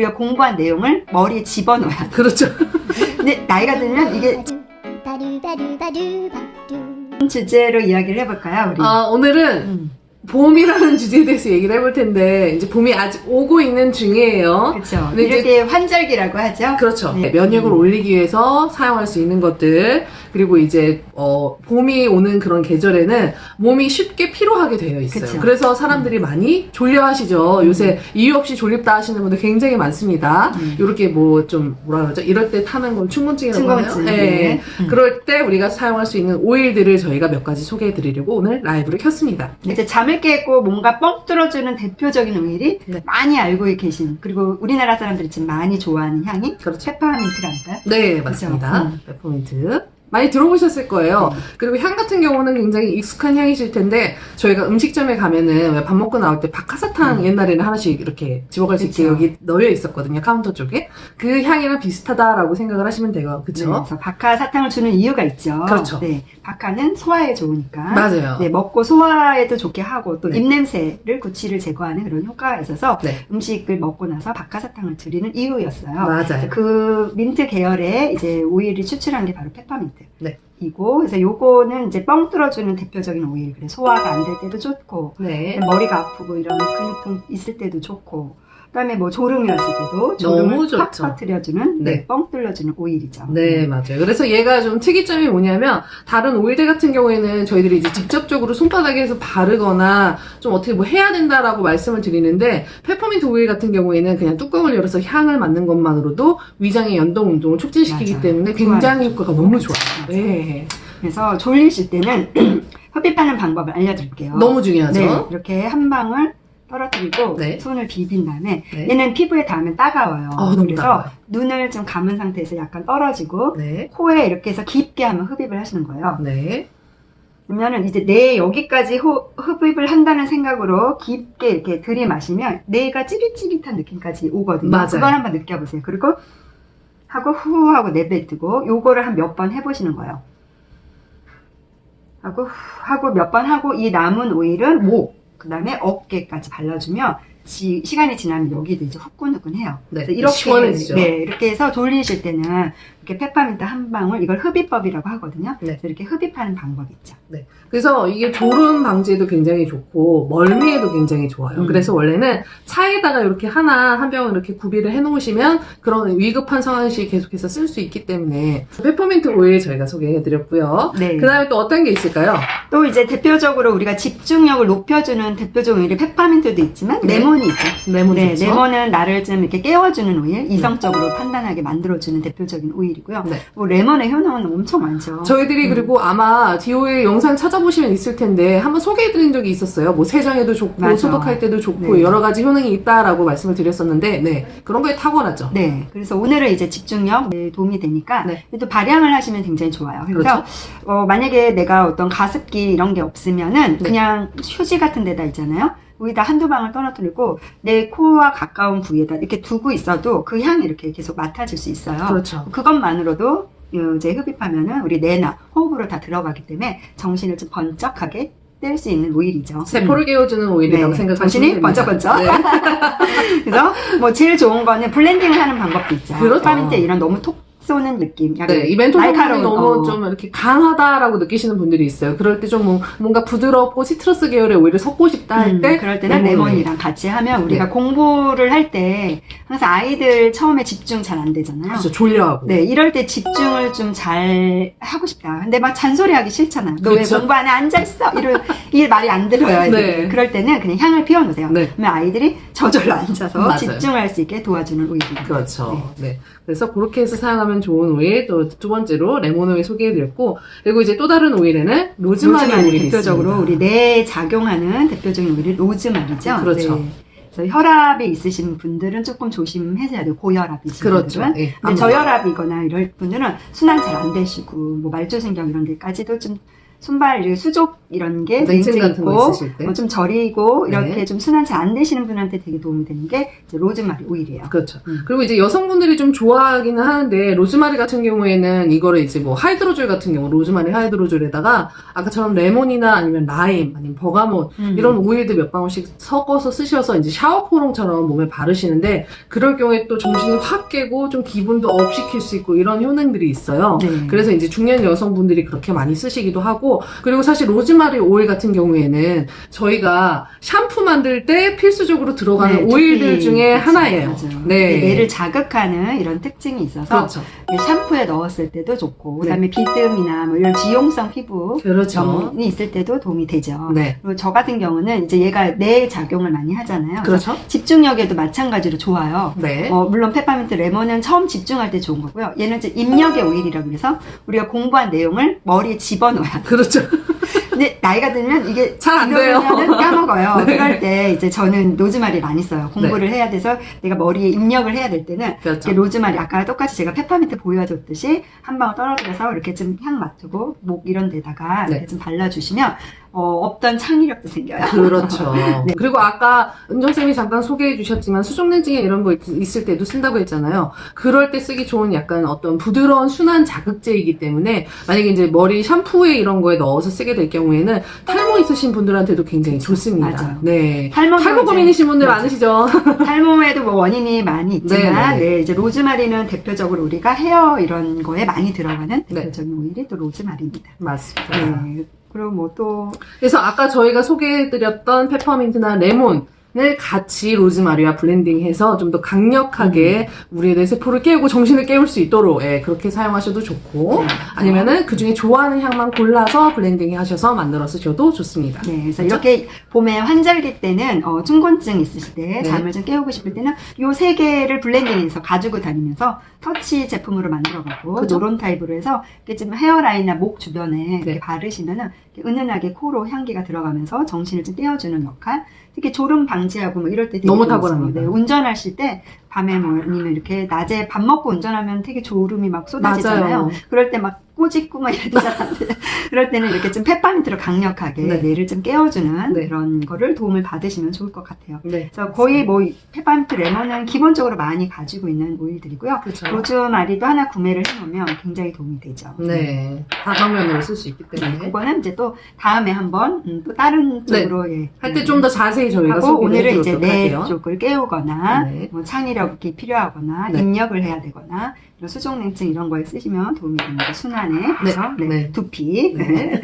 우리가 공부한 내용을 머리에 집어넣어야 돼. 그렇죠. 근데 나이가 들면 이게 주제로 이야기를 해볼까요, 우리? 오늘은 봄이라는 주제에 대해서 얘기를 해볼 텐데, 이제 봄이 아직 오고 있는 중이에요. 그렇죠. 근데 이럴 이제 때 환절기라고 하죠. 그렇죠. 네. 면역을 올리기 위해서 사용할 수 있는 것들, 그리고 이제 봄이 오는 그런 계절에는 몸이 쉽게 피로하게 되어 있어요. 그쵸. 그래서 사람들이 많이 졸려하시죠. 요새 이유 없이 졸립다 하시는 분들 굉장히 많습니다. 이렇게 뭐 좀 뭐라 그러죠? 이럴 때 타는 건 충곤증이라고 하나요? 충곤증. 네. 네. 그럴 때 우리가 사용할 수 있는 오일들을 저희가 몇 가지 소개해 드리려고 오늘 라이브를 켰습니다. 이제 잠을 깨고 뭔가 뻥 뚫어주는 대표적인 오일이 네. 많이 알고 계신, 그리고 우리나라 사람들이 지금 많이 좋아하는 향이 그렇죠. 페퍼민트랄까요? 네, 맞습니다. 그렇죠. 페퍼민트. 많이 들어보셨을 거예요. 그리고 향 같은 경우는 굉장히 익숙한 향이실 텐데, 저희가 음식점에 가면은 왜 밥 먹고 나올 때 박하사탕 옛날에는 하나씩 이렇게 집어갈 수 있게 그쵸. 여기 놓여 있었거든요, 카운터 쪽에. 그 향이랑 비슷하다라고 생각을 하시면 돼요. 네, 그쵸? 그래서 박하 사탕을 주는 이유가 있죠. 그렇죠. 네, 박하는 소화에 좋으니까. 맞아요. 네, 먹고 소화에도 좋게 하고 또 네. 입냄새를 구취를 제거하는 그런 효과가 있어서 네. 음식을 먹고 나서 박하사탕을 드리는 이유였어요. 맞아요. 그 민트 계열의 이제 오일이 추출한 게 바로 페퍼민트. 네. 이고, 그래서 요거는 이제 뻥 뚫어주는 대표적인 오일. 그래, 소화가 안 될 때도 좋고, 네. 머리가 아프고 이런 근육통 있을 때도 좋고, 그다음에 뭐 졸음이었을 때도 졸음을 너무 팍 좋죠. 터뜨려주는, 네. 뻥 뚫려주는 오일이죠. 네, 맞아요. 그래서 얘가 좀 특이점이 뭐냐면, 다른 오일들 같은 경우에는 저희들이 이제 직접적으로 손바닥에 해서 바르거나, 좀 어떻게 뭐 해야 된다라고 말씀을 드리는데, 페퍼민트 오일 같은 경우에는 그냥 뚜껑을 열어서 향을 맡는 것만으로도 위장의 연동 운동을 촉진시키기 맞아요. 때문에 굉장히 좋아요. 효과가 너무 좋아요. 맞아요. 네. 그래서 졸리실 때는 흡입하는 방법을 알려드릴게요. 너무 중요하죠. 네, 이렇게 한 방울 떨어뜨리고 네. 손을 비빈 다음에 네. 얘는 피부에 닿으면 따가워요. 너무 그래서 따가워요. 눈을 좀 감은 상태에서 약간 떨어지고 네. 코에 이렇게 해서 깊게 한번 흡입을 하시는 거예요. 네. 그러면은 이제 뇌 여기까지 흡입을 한다는 생각으로 깊게 이렇게 들이마시면 뇌가 찌릿찌릿한 느낌까지 오거든요. 맞아요. 그걸 한번 느껴보세요. 그리고 하고 후 하고 내뱉고 요거를 한 몇 번 해보시는 거예요. 하고 후 하고 몇 번 하고 이 남은 오일은 목, 그 다음에 어깨까지 발라주면 시간이 지나면 여기도 이제 후끈후끈해요. 네. 그래서 이렇게 시원해지죠. 네, 이렇게 해서 졸리실 때는 이렇게 페퍼민트 한 방울, 이걸 흡입법이라고 하거든요. 네. 그래서 이렇게 흡입하는 방법이 있죠. 네. 그래서 이게 졸음 방지에도 굉장히 좋고 멀미에도 굉장히 좋아요. 그래서 원래는 차에다가 이렇게 한 병을 이렇게 구비를 해 놓으시면 그런 위급한 상황 시 계속해서 쓸 수 있기 때문에 페퍼민트 오일 저희가 소개해 드렸고요. 네. 그 다음에 또 어떤 게 있을까요? 또 이제 대표적으로 우리가 집중력을 높여주는 대표적인 오일이 페퍼민트도 있지만 네. 레몬이 있죠. 레몬 네, 좋죠? 레몬은 나를 좀 이렇게 깨워주는 오일, 이성적으로 판단하게 만들어주는 대표적인 오일이고요. 네. 뭐 레몬의 효능은 엄청 많죠. 저희들이 그리고 아마 디오의 영상 찾아보시면 있을 텐데 한번 소개해드린 적이 있었어요. 뭐 세정에도 좋고 맞아. 소독할 때도 좋고 네. 여러 가지 효능이 있다라고 말씀을 드렸었는데 네 그런 거에 탁월하죠. 네, 그래서 오늘은 이제 집중력에 도움이 되니까 네. 또 발향을 하시면 굉장히 좋아요. 그래서 그렇죠. 만약에 내가 어떤 가습기 이런 게 없으면은 네. 그냥 휴지 같은 데다 있잖아요. 여기다 한두 방울 떨어뜨리고 내 코와 가까운 부위에다 이렇게 두고 있어도 그 향이 이렇게 계속 맡아질 수 있어요. 그렇죠. 그것만으로도 이제 흡입하면은 우리 뇌나 호흡으로 다 들어가기 때문에 정신을 좀 번쩍하게 뗄 수 있는 오일이죠. 세포를 깨워주는 오일이라고 네, 생각하시면 정신이 됩니다. 번쩍번쩍. 네. 그래서 뭐 제일 좋은 거는 블렌딩을 하는 방법도 있죠. 그렇죠. 페퍼민트 이런 너무 톡 쏘는 느낌. 약간 네, 이 멘톨 성분이 날카로운, 너무 좀 이렇게 강하다라고 느끼시는 분들이 있어요. 그럴 때 좀 뭔가 부드럽고 시트러스 계열의 오일을 섞고 싶다 할 때 그럴 때는 레몬이랑 같이 하면 우리가 네. 공부를 할 때 항상 아이들 처음에 집중 잘 안 되잖아요. 그렇죠. 졸려하고. 네, 이럴 때 집중을 좀 잘 하고 싶다. 근데 막 잔소리하기 싫잖아요. 너 왜 그렇죠. 공부 안에 앉아있어? 이 말이 안 들어요. 애들이. 네. 그럴 때는 그냥 향을 피워놓으세요. 네. 그러면 아이들이 저절로 앉아서 맞아요. 집중할 수 있게 도와주는 오일입니다. 그렇죠. 네. 그래서 그렇게 해서 사용하면 좋은 오일, 또 두 번째로 레몬 오일 소개해드렸고, 그리고 이제 또 다른 오일에는 로즈마리 오일이 대표적으로 있습니다. 우리 뇌에 작용하는 대표적인 오일이 로즈마리죠. 그렇죠. 네. 그래서 혈압이 있으신 분들은 조금 조심하셔야 돼요. 고혈압이신 그렇죠. 분들은. 예, 근데 저혈압이거나 이럴 분들은 순환 잘 안 되시고 뭐 말초신경 이런 데까지도 좀 손발 이렇게 수족 이런 게 냉증 냉증 같은 거 있고 있으실 때. 좀 저리고 이렇게 네. 좀 순환 잘 안 되시는 분한테 되게 도움이 되는 게 이제 로즈마리 오일이에요. 그렇죠. 그리고 이제 여성분들이 좀 좋아하기는 하는데, 로즈마리 같은 경우에는 이거를 이제 뭐 하이드로졸 같은 경우, 로즈마리 하이드로졸에다가 아까처럼 레몬이나 아니면 라임, 아니면 버가못, 이런 오일들 몇 방울씩 섞어서 쓰셔서 이제 샤워 포롱처럼 몸에 바르시는데, 그럴 경우에 또 정신이 확 깨고 좀 기분도 업 시킬 수 있고 이런 효능들이 있어요. 네. 그래서 이제 중년 여성분들이 그렇게 많이 쓰시기도 하고, 그리고 사실 로즈마리 오일 같은 경우에는 저희가 샴푸 만들 때 필수적으로 들어가는 네, 오일들 특히 중에 그렇죠. 하나예요. 맞아요. 네. 뇌를 자극하는 이런 특징이 있어서 그렇죠. 샴푸에 넣었을 때도 좋고, 네. 그다음에 비듬이나 뭐 이런 지용성 피부 그렇죠. 이 있을 때도 도움이 되죠. 네. 그리고 저 같은 경우는 이제 얘가 뇌 작용을 많이 하잖아요. 그렇죠. 집중력에도 마찬가지로 좋아요. 네. 물론 페퍼민트 레몬은 처음 집중할 때 좋은 거고요. 얘는 이제 입력의 오일이라고 그래서 우리가 공부한 내용을 머리에 집어넣어야 돼. 그렇죠. 근데 나이가 들면 이게 잘안 돼요. 집어넣으면은 까먹어요. 네. 그럴 때 이제 저는 로즈마리 많이 써요. 공부를 해야 돼서 내가 머리에 입력을 해야 될 때는 그렇죠. 이렇게 로즈마리 아까 똑같이 제가 페퍼민트 보여줬듯이 한 방울 떨어뜨려서 이렇게 좀 향 맡고 목 이런 데다가 네. 이렇게 좀 발라주시면 없던 창의력도 생겨요. 그렇죠. 네. 그리고 아까 은정쌤이 잠깐 소개해 주셨지만 수족냉증에 이런 거 있을 때도 쓴다고 했잖아요. 그럴 때 쓰기 좋은 약간 어떤 부드러운 순한 자극제이기 때문에 만약에 이제 머리 샴푸에 이런 거에 넣어서 쓰게 될 경우에는 탈모 있으신 분들한테도 굉장히 좋습니다. 맞아요. 네. 탈모 탈모 고민이신 분들 맞아요. 많으시죠? 탈모에도 뭐 원인이 많이 있지만, 네, 네. 네, 이제 로즈마리는 대표적으로 우리가 헤어 이런 거에 많이 들어가는 네. 대표적인 오일이 또 로즈마리입니다. 맞습니다. 네. 그리고 뭐 또, 그래서 아까 저희가 소개해드렸던 페퍼민트나 레몬을 같이 로즈마리와 블렌딩해서 좀 더 강력하게 우리의 뇌세포를 깨우고 정신을 깨울 수 있도록 그렇게 사용하셔도 좋고 네. 아니면은 그 중에 좋아하는 향만 골라서 블렌딩 하셔서 만들어 쓰셔도 좋습니다. 네, 그래서 그렇죠? 이렇게 봄에 환절기 때는 춘곤증 있으실 때 네. 잠을 좀 깨우고 싶을 때는 요 세 개를 블렌딩해서 가지고 다니면서 터치 제품으로 만들어가고 그죠? 노론 타입으로 해서 이렇게 좀 헤어라인이나 목 주변에 이렇게 네. 바르시면은 이렇게 은은하게 코로 향기가 들어가면서 정신을 좀 떼어주는 역할. 특히 졸음 방지하고 뭐 이럴 때 되게 너무 좋아서. 탁월합니다. 네, 운전하실 때 밤에 뭐 아니면 이렇게 낮에 밥 먹고 운전하면 되게 졸음이 막 쏟아지잖아요. 맞아요. 그럴 때 막 꼬집고 막 이러잖아요. 그럴 때는 이렇게 좀 페퍼민트로 강력하게 네. 뇌를 좀 깨워주는 네. 그런 거를 도움을 받으시면 좋을 것 같아요. 네. 그래서 거의 뭐 페퍼민트 레몬은 기본적으로 많이 가지고 있는 오일들이고요. 그렇죠. 로즈마리도 하나 구매를 해놓으면 굉장히 도움이 되죠. 네. 다방면으로 쓸 수 있기 네, 때문에 그거는 이제 또 다음에 한번 또 다른 네. 쪽으로 할 때 좀 더 자세히 저희가 하고 소개를 오늘은 이제 해드리도록 뇌 할게요. 쪽을 깨우거나 네. 뭐 창의력이 필요하거나 네. 입력을 해야 되거나 이런 수족냉증 이런 거에 쓰시면 도움이 됩니다. 순환에 그래서 네. 두피 네.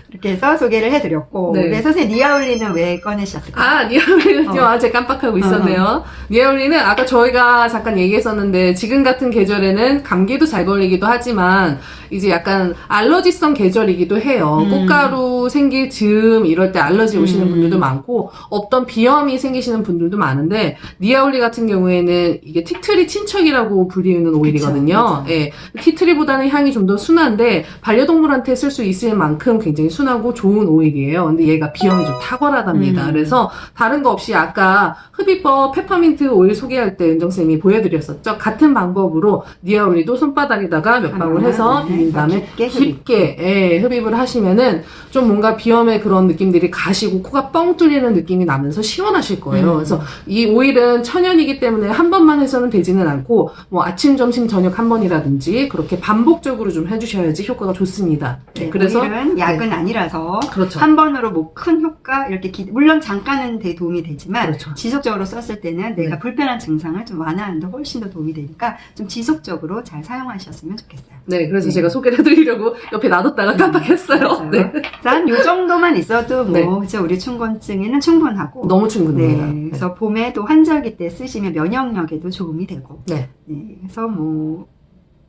이렇게 해서 소개를 해드렸고 네. 네, 선생님 니아올리는 왜 꺼내셨을까요? 니아올리는요, 제가 깜빡하고 있었네요. 니아올리는 아까 저희가 잠깐 얘기했었는데, 지금 같은 계절에는 감기도 잘 걸리기도 하지만, 이제 약간 알러지성 계절이기도 해요. 꽃가루 생길 즈음, 이럴 때 알러지 오시는 분들도 많고, 없던 비염이 생기시는 분들도 많은데, 니아올리 같은 경우에는 이게 티트리 친척이라고 불리는 오일이거든요. 그쵸. 예. 티트리보다는 향이 좀 더 순한데, 반려동물한테 쓸 수 있을 만큼 굉장히 순하고 좋은 오일이에요. 근데 얘가 비염이 좀 탁월하답니다. 그래서 다른 거 없이 아까 흡입법 페퍼민트 오일 소개할 때 은정쌤이 보여드렸었죠. 같은 방법으로 니아올리도 손바닥에다가 몇 방울 해서 네. 비빈 다음에 깊게 흡입. 깊게 흡입을 하시면은 좀 뭔가 비염의 그런 느낌들이 가시고 코가 뻥 뚫리는 느낌이 나면서 시원하실 거예요. 그래서 이 오일은 천연이기 때문에 한 번만 해서는 되지는 않고 뭐 아침, 점심, 저녁 한 번이라든지 그렇게 반복적으로 좀 해주셔야지 효과가 좋습니다. 네, 그래서 오일은 약은 아니라서 그렇죠. 한 번으로 뭐 큰 효과 이렇게 물론 잠깐은 도움이 되지만 그렇죠. 지속적으로 썼을 때는 내가 네. 불편한 증상을 좀 완화하는 데 훨씬 더 도움이 되니까 좀 지속적으로 잘 사용하셨으면 좋겠어요. 네, 그래서 네. 제가 소개를 해드리려고 옆에 놔뒀다가 깜빡했어요. 맞아요. 네. 한 요 정도만 있어도 뭐 네. 그죠, 우리 춘곤증에는 충분하고 너무 충분해요. 네, 그래서 봄에 또 환절기 때 쓰시면 면역력에도 도움이 되고 네. 네, 그래서 뭐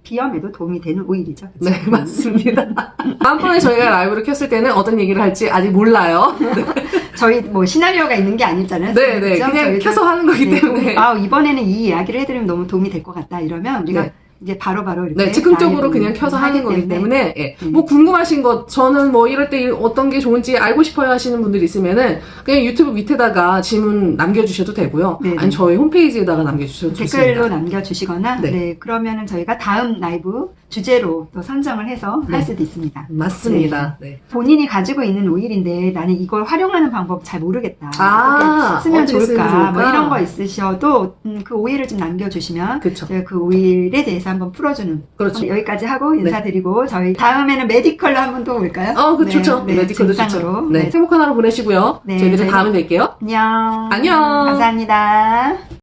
비염에도 도움이 되는 오일이죠. 그쵸? 네, 맞습니다. 다음번에 저희가 라이브를 켰을 때는 어떤 얘기를 할지 아직 몰라요. 저희 뭐 시나리오가 있는 게 아니잖아요. 네, 네. 그죠? 그냥 저희도 켜서 하는 거기 때문에. 이번에는 이 이야기를 해드리면 너무 도움이 될 것 같다 이러면 우리가 네. 이제 바로바로 이렇게 네, 즉흥적으로 라이브 그냥 켜서 하는 거기 때문에, 예. 음. 뭐 궁금하신 것, 저는 뭐 이럴 때 어떤 게 좋은지 알고 싶어요 하시는 분들 있으면은, 그냥 유튜브 밑에다가 질문 남겨주셔도 되고요. 네네. 아니, 저희 홈페이지에다가 남겨주셔도 좋습니다. 댓글로 남겨주시거나 네. 네. 그러면은 저희가 다음 라이브 주제로 또 선정을 해서 네. 할 수도 있습니다. 맞습니다. 네. 본인이 가지고 있는 오일인데 나는 이걸 활용하는 방법 잘 모르겠다. 아, 어떻게 쓰면 어떻게 쓰면 좋을까? 좋을까? 뭐 이런 거 있으셔도 그 오일을 좀 남겨주시면 그쵸. 제가 그 오일에 대해서 한번 풀어주는. 그렇죠. 여기까지 하고 인사드리고 저희 다음에는 메디컬로 한번 또 올까요? 그 좋죠. 네, 메디컬도 증상으로. 좋죠. 네. 행복한 하루 보내시고요. 네, 저희들은 저희는- 다음에 뵐게요. 안녕. 안녕. 감사합니다.